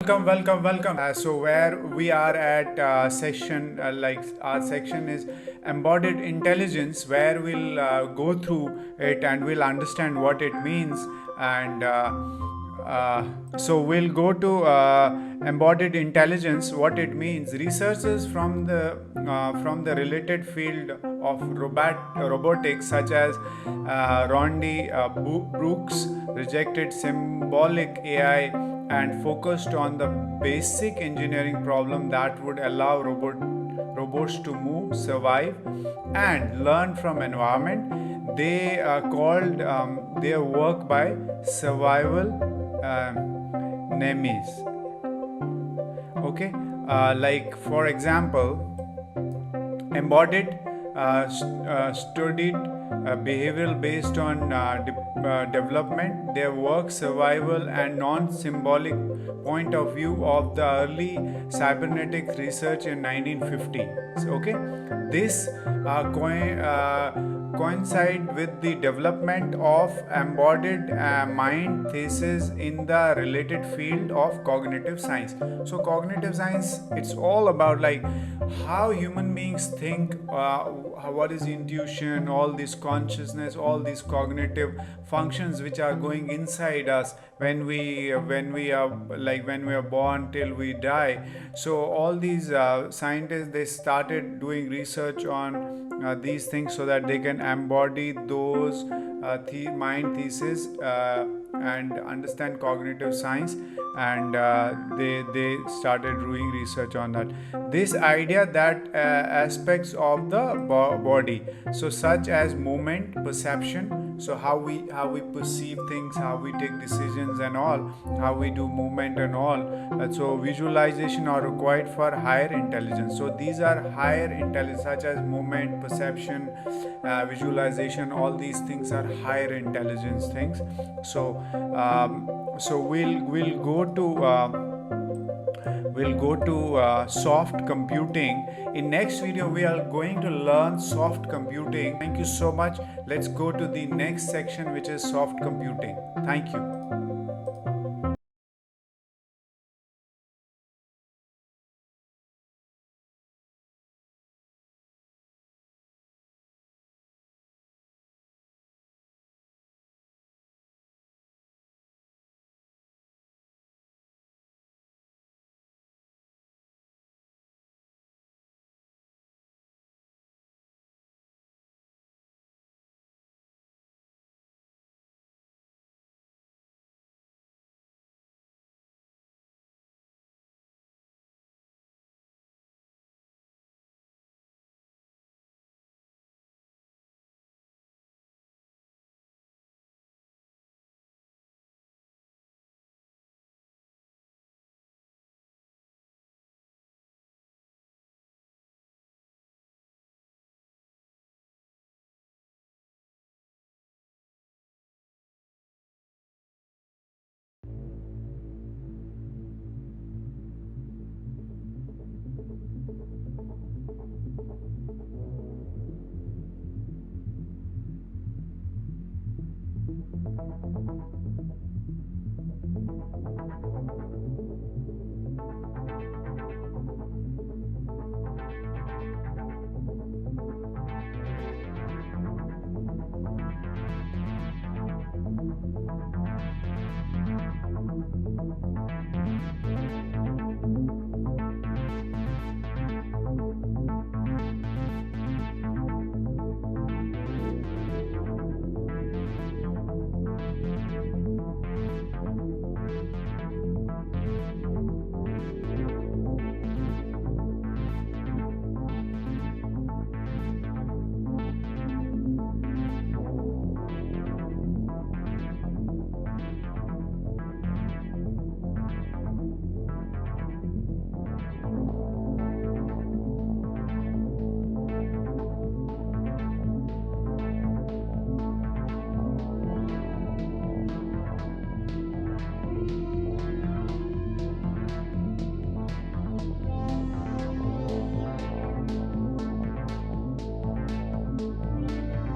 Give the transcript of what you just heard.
Welcome. So where we are at section, like our section is Embodied Intelligence, where we'll go through it and we'll understand what it means. And so we'll go to Embodied Intelligence, what it means. Researchers from the related field of robotics, such as Rondi Brooks, rejected symbolic AI and focused on the basic engineering problem that would allow robots to move, survive, and learn from environment. They called their work by survival nemes. Okay, like for example, Embodied studied behavioral based on development, their work, survival, and non symbolic point of view of the early cybernetic research in 1950. So, okay, this coincide with the development of embodied mind thesis in the related field of cognitive science. So cognitive science, it's all about like how human beings think, what is intuition, all this consciousness, all these cognitive functions which are going inside us when we are born till we die. So all these scientists, they started doing research on these things so that they can embody those mind thesis and understand cognitive science, and they started doing research on that. This idea that aspects of the body, so such as movement, perception, so how we perceive things, how we take decisions and all, how we do movement and all, so visualization are required for higher intelligence. So these are higher intelligence, such as movement, perception, visualization, all these things are higher intelligence things. So we'll go to soft computing. In next video we are going to learn soft computing. Thank you so much. Let's go to the next section, which is soft computing. Thank you.